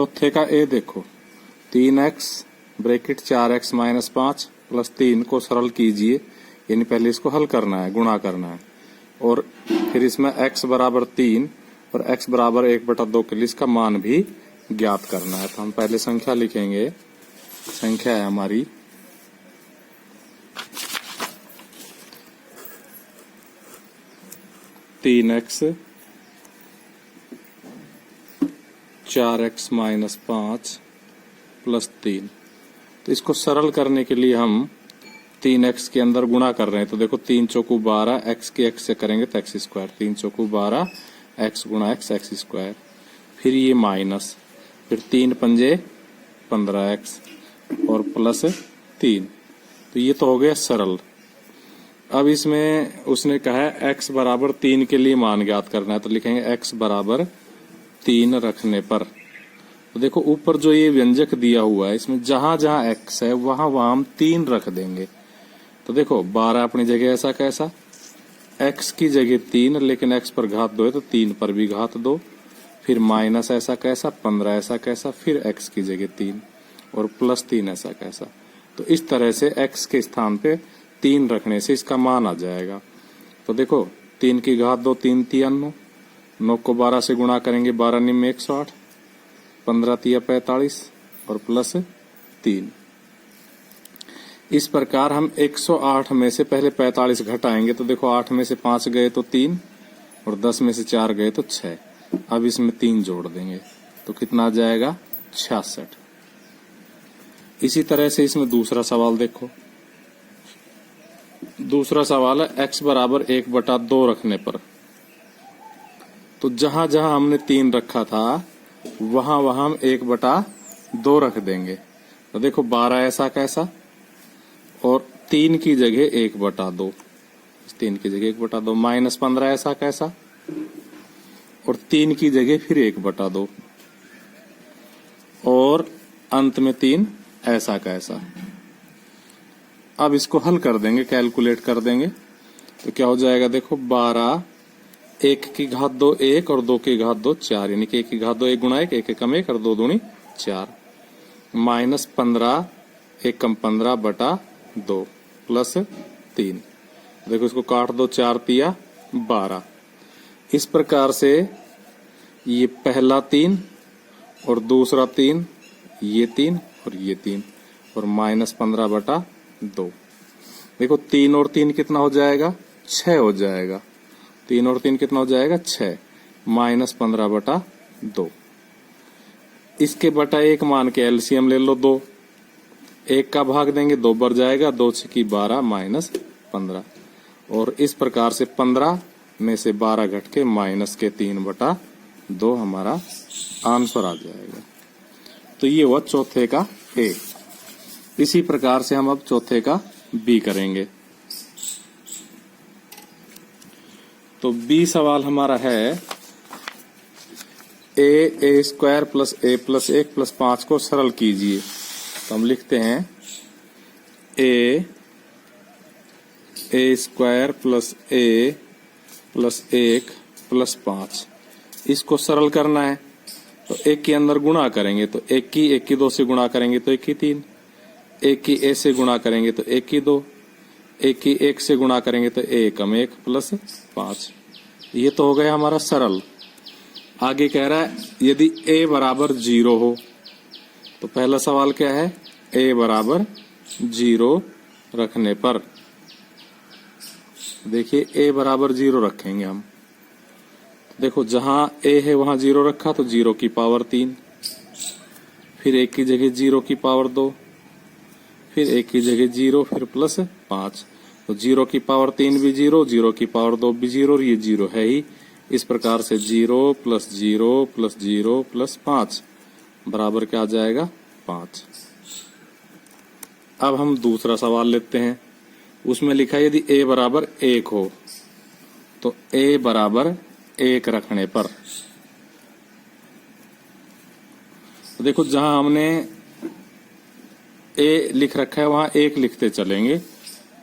चौथे का ए देखो, 3x bracket 4x minus 5 plus 3 को सरल कीजिए, यानी पहले इसको हल करना है, गुणा करना है, और फिर इसमें x बराबर 3 और x बराबर 1/2 के लिए इसका मान भी ज्ञात करना है। तो हम पहले संख्या लिखेंगे, संख्या है हमारी 3x 4x माइनस 5 प्लस 3। तो इसको सरल करने के लिए हम 3x के अंदर गुणा कर रहे हैं। तो देखो 3 चौकू 12, x के x से करेंगे तो x स्क्वायर, 3 चौकू 12 x गुणा x स्क्वायर, फिर ये माइनस, फिर 3 पंजे 15x और प्लस 3। तो ये तो हो गया सरल। अब इसमें उसने कहा है x बराबर 3 के लिए मान ज्ञात करना है, तो लिखेंगे x बराबर 3 रखने पर। तो देखो ऊपर जो ये व्यंजक दिया हुआ है, इसमें जहां जहां x है वहां वहां हम 3 रख देंगे। तो देखो 12 अपनी जगह ऐसा कैसा, x की जगह 3, लेकिन x पर घात 2 है तो 3 पर भी घात 2, फिर माइनस ऐसा कैसा, 15 ऐसा कैसा, फिर x की जगह 3 और प्लस 3 ऐसा कैसा। तो इस तरह से x के स्थान पे 3 रखने से इसका मान आ जाएगा। तो देखो 3 की घात 2, 3 तिया 9, 9 को 12 से गुणा करेंगे, 12 निम 108, 15 तिया 45 और प्लस 3। इस प्रकार हम 108 में से पहले 45 घटाएंगे। तो देखो 8 में से 5 गए तो 3 और 10 में से 4 गए तो 6। अब इसमें 3 जोड़ देंगे तो कितना आ जाएगा, 66। इसी तरह से इसमें दूसरा सवाल देखो, दूसरा सवाल है x बराबर 1/2 रखने पर। तो जहां जहां हमने 3 रखा था वहां वहां हम 1/2 रख देंगे। तो देखो 12 ऐसा कैसा और 3 की जगह 1/2, 3 की जगह 1/2, माइनस 15 ऐसा कैसा और 3 की जगह फिर 1/2 और अंत में 3 ऐसा कैसा। अब इसको हल कर देंगे, कैलकुलेट कर देंगे तो क्या हो जाएगा, देखो 12, 1 की घात 2 1 और 2 की घात 2 4, यानी कि 1 की घात 2 1 गुणा 1, 1 एकम 1 और 2 दूनी 4, माइनस 15 एकम 15/2 प्लस 3। देखो इसको काट दो, 4 तिया 12। इस प्रकार से ये पहला 3 और दूसरा 3, ये 3 और ये 3 और माइनस 15/2। देखो 3 और 3 कितना हो जाएगा, 6 हो जाएगा। 3 और 3 कितना हो जाएगा, 6, माइनस 15/2। इसके बटा 1 मान के एलसीएम ले लो 2, 1 का भाग देंगे 2 बढ़ जाएगा, 2 6 12 माइनस 15। और इस प्रकार से 15 में से 12 घट के माइनस के 3/2 हमारा आंसर आ जाएगा। तो ये हुआ चौथे का ए। इसी प्रकार से हम अब चौथे का बी करेंगे। तो बी सवाल हमारा है ए स्क्वायर प्लस ए प्लस 1 प्लस 5 को सरल कीजिए। तो हम लिखते हैं ए स्क्वायर प्लस ए प्लस 1 प्लस 5, इसको सरल करना है। तो 1 के अंदर गुणा करेंगे तो 1 की 2 से गुणा करेंगे तो 1 की 3, 1 की ए से गुणा करेंगे तो 1 की 2, 1 की 1 से गुणा करेंगे तो 1 कम 1 प्लस 5। ये तो हो गया हमारा सरल। आगे कह रहा है यदि a बराबर 0 हो, तो पहला सवाल क्या है, a बराबर 0 रखने पर। देखिए a बराबर 0 रखेंगे हम। देखो जहां a है वहां 0 रखा तो 0 की पावर 3, फिर 1 की जगह 0 की पावर 2, फिर 1 की जगह 0, फिर प्लस 5। तो 0 की पावर 3 भी 0, 0 की पावर 2 भी 0 और ये 0 है ही। इस प्रकार से 0 प्लस 0 प्लस 0 प्लस 5 बराबर क्या आ जाएगा, 5। अब हम दूसरा सवाल लेते हैं। उसमें लिखा है यदि a बराबर 1 हो, तो a बराबर 1 रखने पर। तो देखो जहां हमने a लिख रखा है वहां 1 लिखते चलेंगे।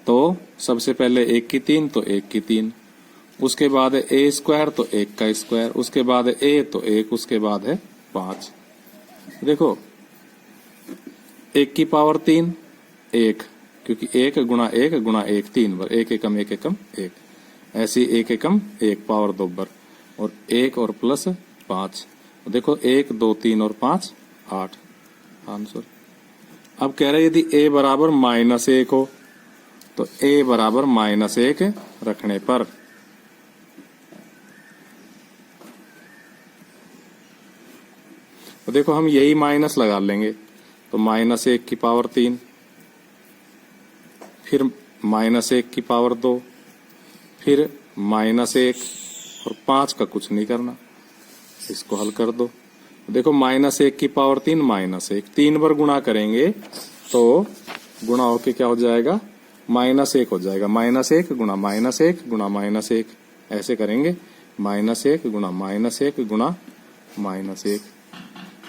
तो सबसे पहले 1 की 3 तो 1 की 3, उसके बाद है a स्क्वायर तो 1 का स्क्वायर, उसके बाद है a तो 1, उसके बाद है 5। देखो 1 की पावर 3 1, क्योंकि 1 गुणा 1 गुणा 1 3 बार, 1 एकम 1 एकम 1, ऐसी 1 एकम 1 पावर 2 बार, और 1 और प्लस 5। देखो 1 2 3 और 5 8 आंसर। अब कह रहे यदि a बराबर -1 हो तो a बराबर -1 रखने पर तो देखो हम यही माइनस लगा लेंगे, तो -1 की पावर 3, फिर -1 की पावर 2, फिर -1 और 5 का कुछ नहीं करना, इसको हल कर दो। देखो -1 की पावर 3 -1 3 बार गुणा करेंगे तो गुणा होके क्या हो जाएगा, -1 हो जाएगा। -1 गुणा -1 गुणा -1 ऐसे करेंगे, -1 गुणा -1 गुणा -1,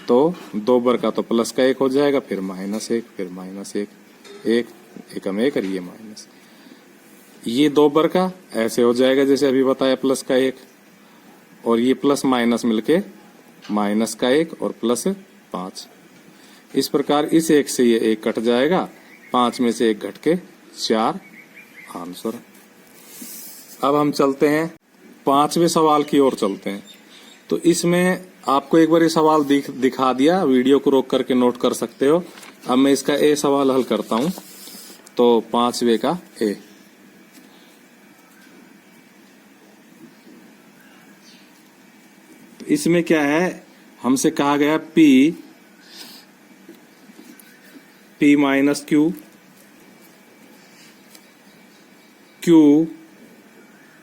तो 2 बार का तो प्लस का 1 हो जाएगा, फिर -1 फिर -1 1 एकम 1 और ये माइनस, ये 2 बार का ऐसे हो जाएगा जैसे अभी बताया प्लस का 1, और ये प्लस माइनस मिलके माइनस का 1 और प्लस 5। इस प्रकार इस 1 से ये 1 कट जाएगा, 5 में से 1 घट के 4 आंसर। अब हम चलते हैं 5वें सवाल की ओर चलते हैं। तो इसमें आपको एक बार ये सवाल दिखा दिया, वीडियो को रोक करके नोट कर सकते हो। अब मैं इसका ए सवाल हल करता हूं। तो 5वें का ए, इसमें क्या है, हमसे कहा गया P minus Q,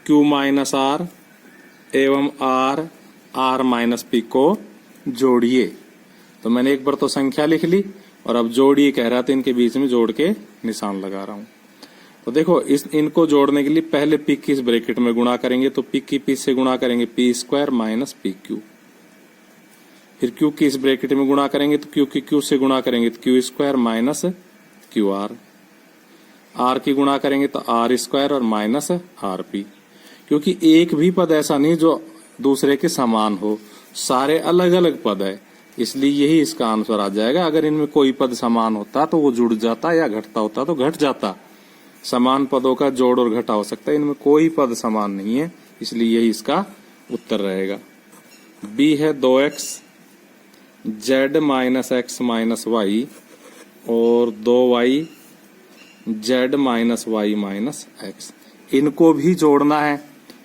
Q minus R एवं R माइनस P को जोड़िए। तो मैंने एक बार तो संख्या लिख ली, और अब जोड़िए कह रहा था, इनके बीच में जोड़ के निशान लगा रहा हूं। तो देखो इनको जोड़ने के लिए पहले P की इस ब्रैकेट में गुणा करेंगे, तो P की P से गुणा करेंगे P² माइनस PQ, फिर Q की इस ब्रैकेट में गुणा करेंगे तो Q की Q से गुणा करेंगे तो Q² माइनस QR, R की गुणा करेंगे तो R² और माइनस RP। क्योंकि एक भी पद ऐसा नहीं जो दूसरे के समान हो, सारे अलग अलग पद है, इसलिए यही इसका आंसर आ जाएगा। अगर इनमें कोई पद समान होता तो वो जुड़ जाता, या घटता होता तो घट जाता। समान पदों का जोड़ और घटा हो सकता है, इनमें कोई पद समान नहीं है, इसलिए यही इसका उत्तर रहेगा। बी है 2x z minus x minus y और 2y z minus y minus x, इनको भी जोड़ना है,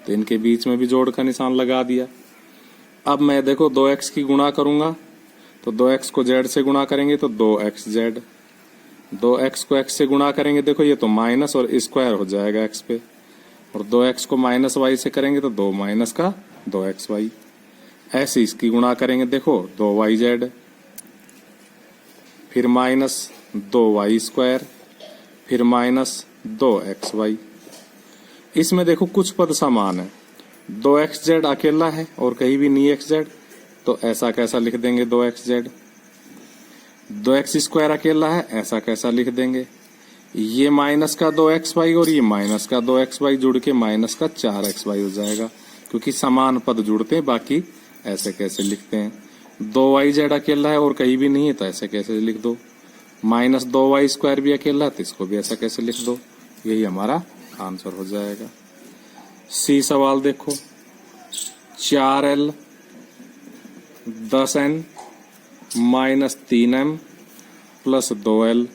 तो इनके बीच में भी जोड़ का निशान लगा दिया। अब मैं देखो 2x की गुणा करूंगा, तो 2x को z से गुणा करेंगे तो 2xz, 2x को x से गुणा करेंगे, देखो ये तो माइनस और स्क्वायर हो जाएगा x पे, और 2x को माइनस y से करेंगे तो 2 माइनस का 2xy, ऐसे इसकी गुणा करेंगे, देखो 2yz, फिर माइनस 2y², फिर माइनस 2xy। इसमें देखो कुछ पद समान है, 2xz अकेला है और कहीं भी नहीं xz, तो ऐसा कैसा लिख देंगे 2xz। 2x² अकेला है, ऐसा कैसा लिख देंगे। ये माइनस का 2xy और ये माइनस का 2xy जुड़ के माइनस का 4xy हो जाएगा, क्योंकि समान पद जुड़ते हैं, बाकी ऐसे कैसे लिखते हैं। 2yz अकेला है और कहीं भी नहीं है, तो ऐसे कैसे लिख दो। माइनस 2y² भी अकेला है, तो इसको भी ऐसा कैसे लिख दो। यही हमारा आंसर हो जाएगा। सी सवाल देखो, 4l 10n minus 3m plus 2l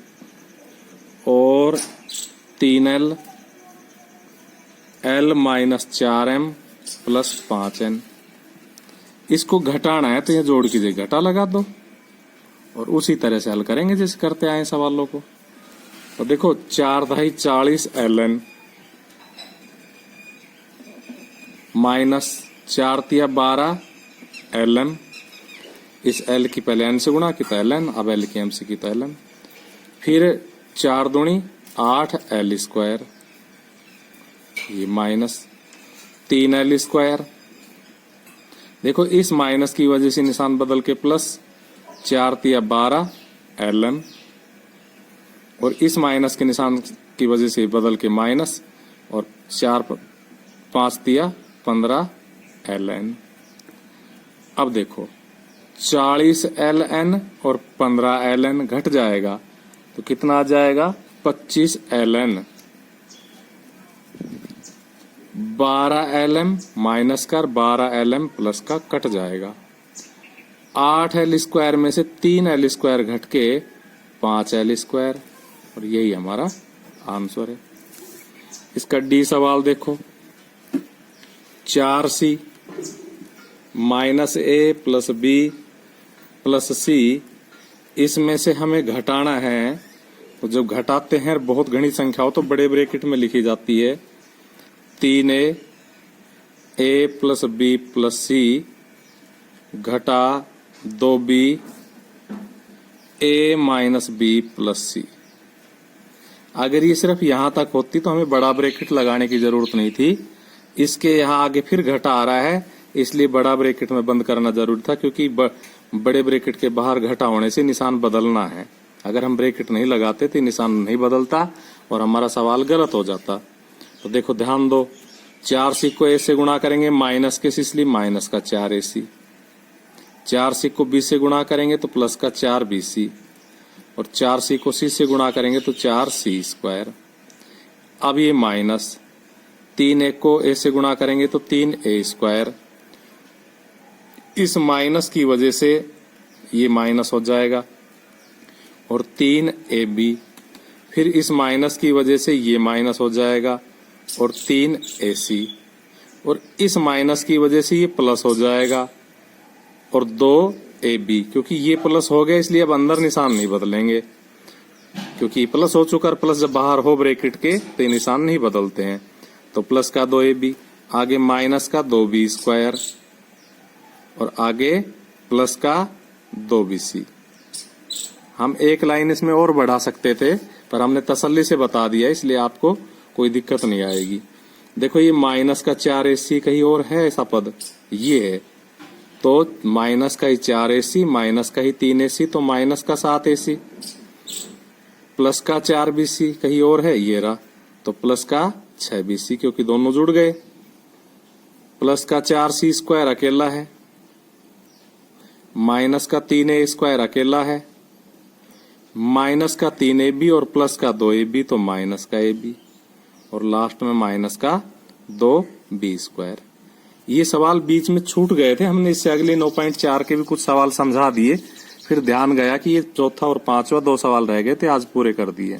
और 3l l minus 4m plus 5n। इसको घटाना है तो ये जोड़ की जगह घटा लगा दो, और उसी तरह से हल करेंगे जैसे करते आए सवालों को। तो देखो 4 × 40 ln माइनस 4 × 12 ln, इस l की पहले n से गुणा की तो ln, अब l की m से की तो ln, फिर 4 दूनी 8 l², ये माइनस 3 l²। देखो इस माइनस की वजह से निशान बदल के प्लस, 4 × 12 ln, और इस माइनस के निशान की वजह से बदल के माइनस, और 4 5 × 15 ln। अब देखो 40 ln और 15 ln घट जाएगा तो कितना आ जाएगा 25 ln। 12 lm माइनस कर 12 lm प्लस का कट जाएगा। 8 l स्क्वायर में से 3 l स्क्वायर घट के 5 l स्क्वायर, और यही हमारा आंसर है। इसका डी सवाल देखो, 4c माइनस ए प्लस बी प्लस सी, इसमें से हमें घटाना है। तो जब घटाते हैं बहुत घनी संख्या हो तो बड़े ब्रैकेट में लिखी जाती है। 3a ए प्लस बी प्लस सी घटा 2b ए माइनस बी प्लस सी। अगर ये सिर्फ यहां तक होती तो हमें बड़ा ब्रैकेट लगाने की जरूरत नहीं थी। इसके यहां आगे फिर घटा आ रहा है, इसलिए बड़ा ब्रैकेट में बंद करना जरूरी था, क्योंकि बड़े ब्रैकेट के बाहर घटा होने से निशान बदलना है। अगर हम ब्रैकेट नहीं लगाते तो निशान नहीं बदलता और हमारा सवाल गलत हो जाता। तो देखो ध्यान दो, 4c को a से गुणा करेंगे माइनस के, इसलिए माइनस का 4ac। 4c को b से गुणा करेंगे तो प्लस का 4bc, और 4c को c से गुणा करेंगे तो 4c स्क्वायर। अब ये माइनस 3a को a से गुणा करेंगे तो 3a स्क्वायर। इस माइनस की वजह से ये माइनस हो जाएगा, और 3ab, फिर इस माइनस की वजह से ये माइनस हो जाएगा और 3ac, और इस माइनस की वजह से ये प्लस हो जाएगा और 2ab। क्योंकि ये प्लस हो गया इसलिए अब अंदर निशान नहीं बदलेंगे, क्योंकि प्लस हो चुका, प्लस जब बाहर हो ब्रैकेट के तो ये निशान नहीं बदलते हैं। तो प्लस का 2ab, आगे माइनस का 2b स्क्वायर, और आगे प्लस का 2bc। हम एक लाइन इसमें और बढ़ा सकते थे पर हमने तसल्ली से बता दिया, इसलिए आपको कोई दिक्कत नहीं आएगी। देखो ये माइनस का 4ac कहीं और है ऐसा पद, ये है, तो माइनस का ही 4ac माइनस का ही 3ac, तो माइनस का 7ac, प्लस का 4bc कहीं और है, ये रहा, तो प्लस का 6bc, क्योंकि दोनों जुड़ गए। प्लस का 4c स्क्वायर अकेला है, माइनस का 3a स्क्वायर अकेला है, माइनस का 3ab और प्लस का 2ab, तो माइनस का ab, और लास्ट में माइनस का 2b स्क्वायर। ये सवाल बीच में छूट गए थे, हमने इससे अगले 9.4 के भी कुछ सवाल समझा दिए, फिर ध्यान गया कि ये चौथा और पांचवा 2 सवाल रह गए थे, आज पूरे कर दिए।